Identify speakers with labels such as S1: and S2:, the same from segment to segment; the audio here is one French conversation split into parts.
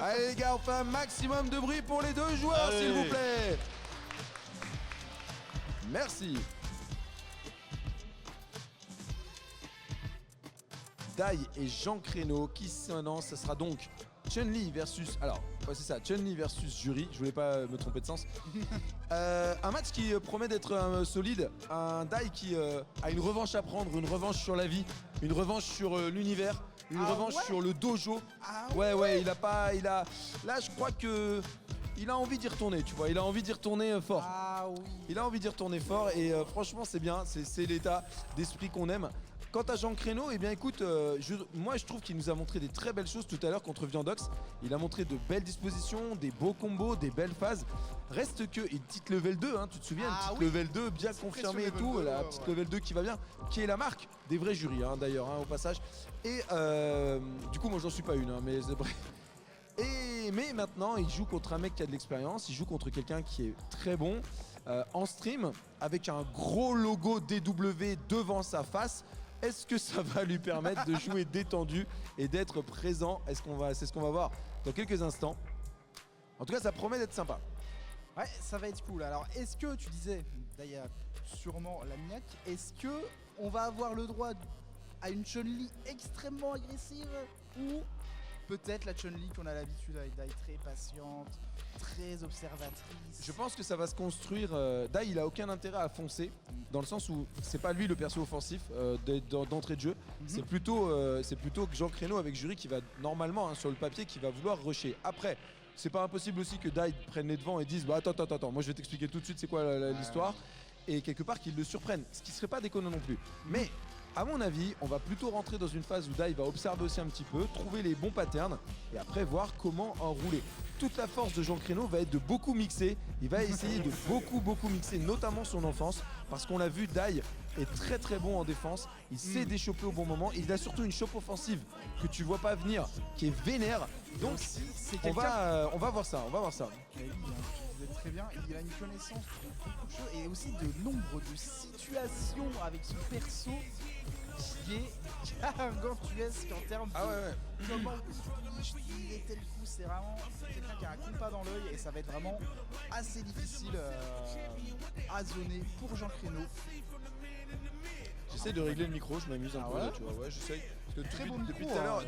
S1: Allez les gars, on fait un maximum de bruit pour les deux joueurs,
S2: Allez.
S1: s'il vous plaît. Merci. Dai et Jean Créneau qui s'annoncent, ce sera donc Chun-Li versus... Alors, ouais c'est ça, Chun-Li versus Jury, je voulais pas me tromper de sens. Un match qui promet d'être solide, un Dai qui a une revanche à prendre, une revanche sur la vie, une revanche sur l'univers, une revanche sur le dojo. Ouais, il a... Là, je crois que... Il a envie d'y retourner, tu vois, il a envie d'y retourner fort.
S3: Ah oui.
S1: Il a envie d'y retourner fort et franchement c'est bien, c'est l'état d'esprit qu'on aime. Quant à Jean Créneau, eh bien écoute, moi je trouve qu'il nous a montré des très belles choses tout à l'heure contre Viandox. Il a montré de belles dispositions, des beaux combos, des belles phases. Reste que une petite level 2, hein, tu te souviens, une petite level 2 bien confirmée et tout, la petite level 2 qui va bien, qui est la marque des vrais jurys hein, d'ailleurs au passage. Et du coup moi j'en suis pas une, hein, mais c'est vrai. Mais maintenant, il joue contre un mec qui a de l'expérience, il joue contre quelqu'un qui est très bon en stream, avec un gros logo DW devant sa face. Est-ce que ça va lui permettre de jouer détendu et d'être présent? C'est ce qu'on va voir dans quelques instants. En tout cas, ça promet d'être sympa.
S3: Ouais, ça va être cool. Alors, est-ce que, tu disais, d'ailleurs, sûrement la Miak, est-ce que on va avoir le droit à une Chun-Li extrêmement agressive ou peut-être la Chun-Li qu'on a l'habitude avec Dai, très patiente, très observatrice?
S1: Je pense que ça va se construire. Dai, il a aucun intérêt à foncer, dans le sens où c'est pas lui le perso offensif d'entrée de jeu. C'est plutôt que Jean Créneau avec Jury qui va normalement hein, sur le papier qui va vouloir rusher. Après, c'est pas impossible aussi que Dai prenne les devants et dise bah attends, moi je vais t'expliquer tout de suite c'est quoi l'histoire. Et quelque part qu'il le surprenne, ce qui serait pas déconnant non plus. Mais à mon avis, on va plutôt rentrer dans une phase où Dai va observer aussi un petit peu, trouver les bons patterns et après voir comment enrouler. Toute la force de Jean Créneau va être de beaucoup mixer. Il va essayer de beaucoup mixer, notamment son enfance, parce qu'on l'a vu, Dai est très très bon en défense. Il sait déchoper au bon moment. Et il a surtout une chope offensive que tu vois pas venir, qui est vénère. Donc on va voir ça.
S3: Et oui, tu disais très bien, il a une connaissance de beaucoup de choses et aussi de nombre de situations avec son perso qui est gargantuesque en termes de comment il est tel coup. C'est vraiment quelqu'un qui a un compas dans l'œil et ça va être vraiment assez difficile à zoner pour Jean Créneau.
S1: J'essaie de régler le micro, je m'amuse un peu
S3: ouais
S1: là, tu vois, ouais, j'essaie. Parce que
S3: Très bon
S1: depuis
S3: micro,
S1: tout à l'heure,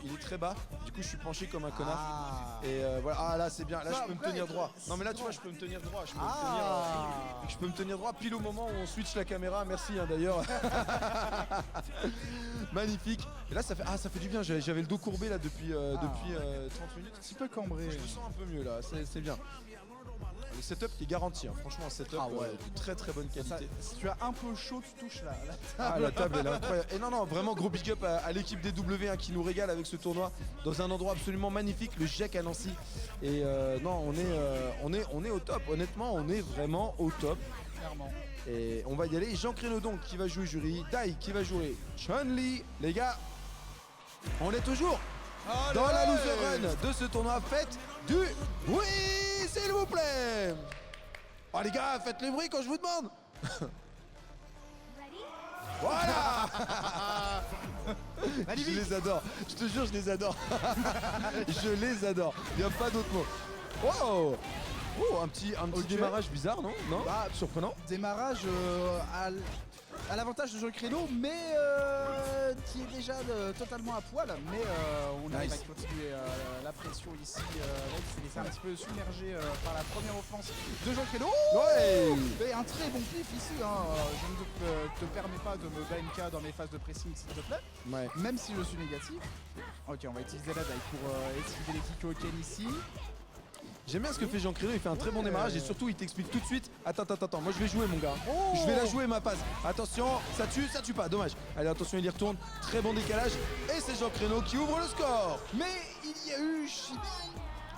S1: il est très bas. Du coup, je suis penché comme un connard.
S3: Ah.
S1: Et voilà, ah là c'est bien, là
S3: Ça
S1: je peux me
S3: va
S1: tenir
S3: être
S1: droit. Non mais là tu vois, je peux me tenir droit, je peux me tenir droit pile au moment où on switch la caméra. Merci hein, d'ailleurs. Magnifique. Et là ça fait du bien. J'avais le dos courbé là depuis 30 minutes.
S3: Un petit peu cambré.
S1: Je me sens un peu mieux là, c'est bien. Le setup qui est garanti, hein. Franchement un setup de très très bonne qualité.
S3: Si tu as un peu chaud, tu touches la table.
S1: Ah la table elle est incroyable. Et non vraiment gros big up à l'équipe DW hein, qui nous régale avec ce tournoi dans un endroit absolument magnifique, le GIEC à Nancy. Et non on est au top, honnêtement on est vraiment au top.
S3: Clairement.
S1: Et on va y aller. Jean Créneau donc qui va jouer Jury, Dai qui va jouer Chun-Li. Les gars, on est toujours dans la loser run de ce tournoi. Faites du bruit s'il vous plaît. Oh les gars, faites le bruit quand je vous demande. Voilà. Je les adore, je te jure je les adore. Je les adore, il n'y a pas d'autre mot. Wow. Oh, un petit démarrage bizarre, non?
S3: Bah,
S1: surprenant.
S3: Démarrage à l'avantage de Jean Créneau, mais qui est déjà totalement à poil. Mais on arrive à continuer la pression ici. Il s'est laissé un petit peu submerger par la première offense de Jean Créneau. Et un très bon pif ici. Je ne te permets pas de me BMK dans mes phases de pressing, s'il te plaît. Même si je suis négatif. Ok, on va utiliser la daille pour esquiver les Kikoken ici.
S1: J'aime bien ce que fait Jean Créneau, il fait un très bon démarrage et surtout il t'explique tout de suite. Attends, moi je vais jouer mon gars. Je vais la jouer ma passe. Attention, ça tue pas, dommage. Allez attention, il y retourne, très bon décalage. Et c'est Jean Créneau qui ouvre le score.
S3: Mais il y a eu Chibi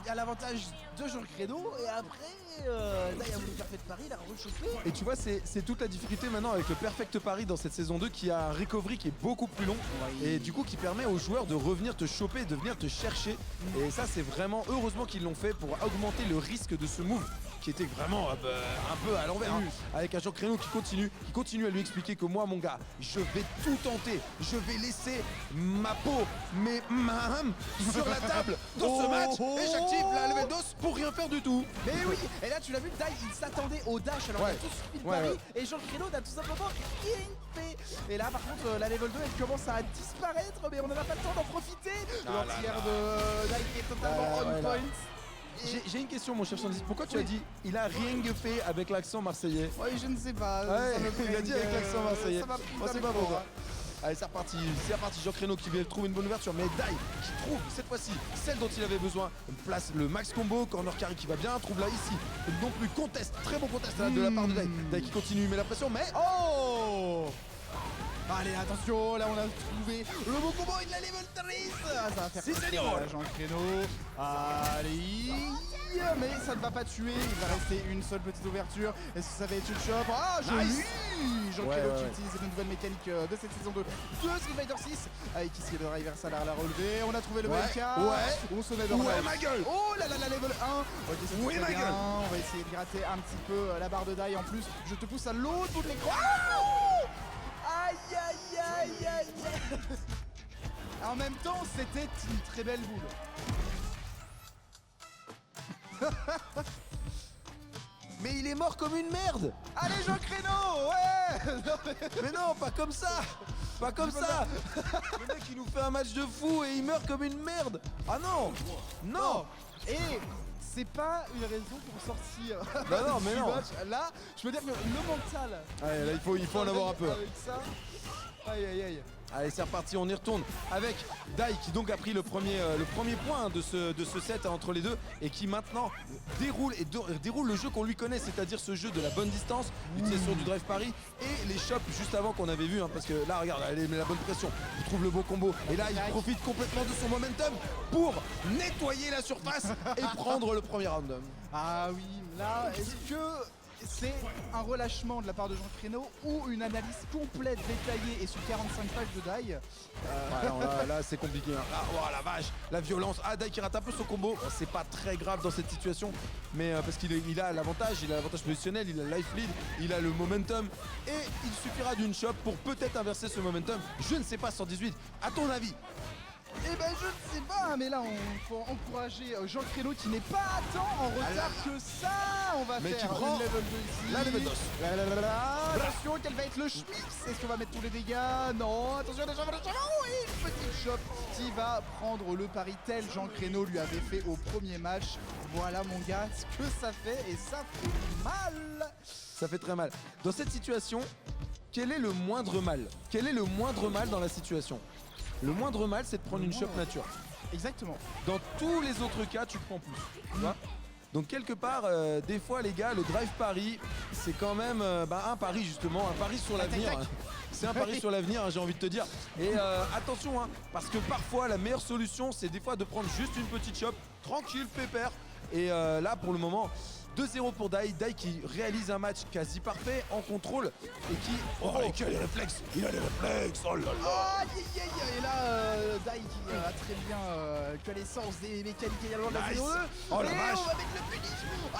S3: à l'avantage de Jean Créneau et après là il a voulu faire fait de Paris, il a rechauffé.
S1: Et tu vois c'est toute la difficulté maintenant avec le Perfect Paris dans cette saison 2 qui a un recovery qui est beaucoup plus long et du coup qui permet aux joueurs de revenir te choper, de venir te chercher. Et ça c'est vraiment heureusement qu'ils l'ont fait pour augmenter le risque de ce move qui était vraiment un peu à l'envers, hein, avec un Jean Créneau qui continue à lui expliquer que moi, mon gars, je vais tout tenter, je vais laisser ma peau, mes mains sur la table dans ce match, et j'active la level dose pour rien faire du tout.
S3: Mais oui, et là tu l'as vu, Dai il s'attendait au dash, alors il a tout suivi le pari, et Jean Créneau n'a tout simplement rien fait. Et là par contre la level 2 elle commence à disparaître, mais on n'en a pas le temps d'en profiter. L'anti-air de Dai qui est totalement on point.
S1: J'ai une question, mon cher Sandis. Pourquoi tu as dit il a rien fait avec l'accent marseillais?
S3: Oui, je ne sais pas.
S1: Il a dit avec l'accent marseillais.
S3: Ça m'a pris
S1: On sait pas pourquoi. Allez, c'est reparti. Jean Créneau qui vient trouver une bonne ouverture, mais Dai qui trouve cette fois-ci celle dont il avait besoin. Place le max combo, corner carry qui va bien, trouve là ici. Non plus contest, très bon contest de la part de Dai. Dai qui continue, met la pression, mais oh!
S3: Allez, attention, là on a trouvé le bon combo et de la level 13. Ça va faire Jean Créneau. Allez, mais ça ne va pas tuer. Il va rester une seule petite ouverture. Est-ce que ça va être une shop? Ah, joli! Jean Créneau qui utilise une nouvelle mécanique de cette saison 2 de Street Fighter 6 avec ici le reversal à la relevé. On a trouvé le BK. On se met dans
S1: ma gueule!
S3: Oh là là, la level 1. Ok, ma gueule! On va essayer de gratter un petit peu la barre de Dai en plus. Je te pousse à l'autre bout de l'écran. Aïe aïe aïe aïe. En même temps, c'était une très belle boule.
S1: Mais il est mort comme une merde.
S3: Allez Jean Créneau, ouais.
S1: Mais non, pas comme ça. Pas comme ça. Le mec il nous fait un match de fou et il meurt comme une merde. Ah non. Non.
S3: Et c'est pas une raison pour sortir.
S1: Non, mais non.
S3: Là, je peux dire que le mental.
S1: Allez, là il faut en avoir un peu.
S3: Avec ça. Aïe aïe aïe.
S1: Allez, c'est reparti, on y retourne avec Dai qui donc a pris le premier point de ce set entre les deux et qui maintenant déroule le jeu qu'on lui connaît, c'est-à-dire ce jeu de la bonne distance, l'utilisation du drive pari et les chops juste avant qu'on avait vu, hein, parce que là regarde, elle met la bonne pression, il trouve le bon combo et là il profite complètement de son momentum pour nettoyer la surface et prendre le premier round.
S3: Ah oui, là, est-ce que c'est un relâchement de la part de Jean Créneau ou une analyse complète, détaillée et sur 45 pages de Dai?
S1: Là c'est compliqué. Hein. Ah, oh la vache, la violence. Ah, Dai qui rate un peu son combo. Bon, c'est pas très grave dans cette situation, mais parce qu'il a l'avantage, positionnel, il a le life lead, il a le momentum et il suffira d'une shop pour peut-être inverser ce momentum. Je ne sais pas, 118. À ton avis?
S3: Eh ben je ne sais pas, mais là on faut encourager Jean Créneau qui n'est pas tant en retard que ça. On va faire
S1: qui prend
S3: une level 2 ici.
S1: La level 2.
S3: Attention, quel va être le schmix? Est-ce qu'on va mettre tous les dégâts? Non, attention, déjà et une petite shop qui va prendre le pari tel Jean Créneau lui avait fait au premier match. Voilà mon gars, ce que ça fait et ça fait mal.
S1: Ça fait très mal. Dans cette situation, quel est le moindre mal? Quel est le moindre mal dans la situation? Le moindre mal, c'est de prendre une shop nature.
S3: Exactement.
S1: Dans tous les autres cas, tu prends plus. Tu vois? Donc quelque part, des fois les gars, le drive pari, c'est quand même un pari justement, un pari sur l'avenir. C'est un pari sur l'avenir, hein, j'ai envie de te dire. Et attention, hein, parce que parfois la meilleure solution, c'est des fois de prendre juste une petite shop, tranquille, pépère. Et là, pour le moment, 2-0 pour Dai. Dai qui réalise un match quasi parfait en contrôle et qui... Oh, il a les réflexes. Il a les réflexes. Oh là là.
S3: Et là, Dai qui a très bien connaissance des mécaniques également de la vidéo 2.
S1: Oh la vache.
S3: On va mettre le punish.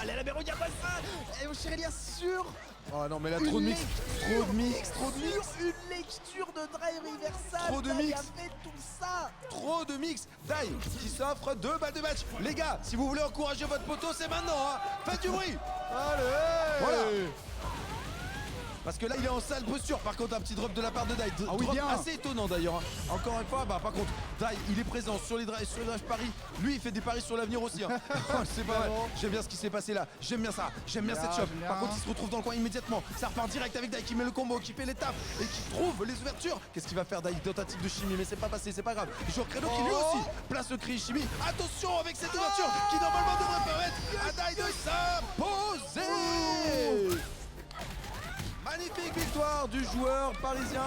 S3: Allez, la mais regarde pas ça. Et mon cher Elias sur...
S1: Oh non mais là trop de mix, trop de mix.
S3: Une lecture de drive reversal.
S1: Trop de mix.
S3: Fait tout ça.
S1: Trop de mix. Dai qui s'offre 2 balles de match. Les gars, si vous voulez encourager votre poteau, c'est maintenant. Hein. Faites du bruit.
S3: Allez.
S1: Voilà. Parce que là il est en sale posture. Par contre un petit drop de la part de Dai.
S3: Ah oui, bien.
S1: Assez étonnant d'ailleurs. Encore une fois, par contre Dai il est présent sur les drives paris. Lui il fait des paris sur l'avenir aussi. Hein. C'est pas mal. J'aime bien ce qui s'est passé là. J'aime bien ça. J'aime bien cette shop. Par contre il se retrouve dans le coin immédiatement. Ça repart direct avec Dai qui met le combo, qui fait l'étape et qui trouve les ouvertures. Qu'est-ce qu'il va faire Dai? Tentative de chimie mais c'est pas passé, c'est pas grave. Jean Créneau qui lui aussi place le cri chimie. Attention avec cette ouverture qui normalement devrait permettre à Dai de s'imposer. Magnifique victoire du joueur parisien.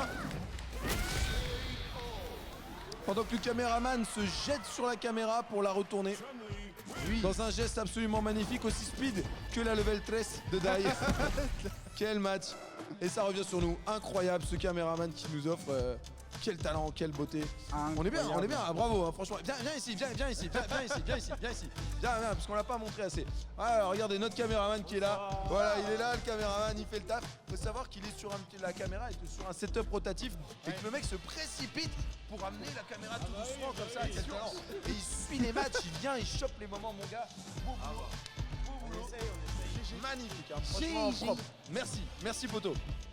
S1: Pendant que le caméraman se jette sur la caméra pour la retourner. Dans un geste absolument magnifique, aussi speed que la level 13 de Dai. Quel match. Et ça revient sur nous. Incroyable ce caméraman qui nous offre Quel talent, quelle beauté. On est bien, ah, bravo, hein, franchement. Viens ici, viens ici, viens, parce qu'on l'a pas montré assez. Ah, regardez notre caméraman qui est là. Voilà, il est là, le caméraman, il fait le taf. Faut savoir qu'il est sur la caméra est sur un setup rotatif et que le mec se précipite pour amener la caméra tout doucement comme ça. Quel talent. Et il suit les matchs, il vient, il chope les moments, mon gars. Beau boulot. Magnifique, hein, franchement propre. Merci poto.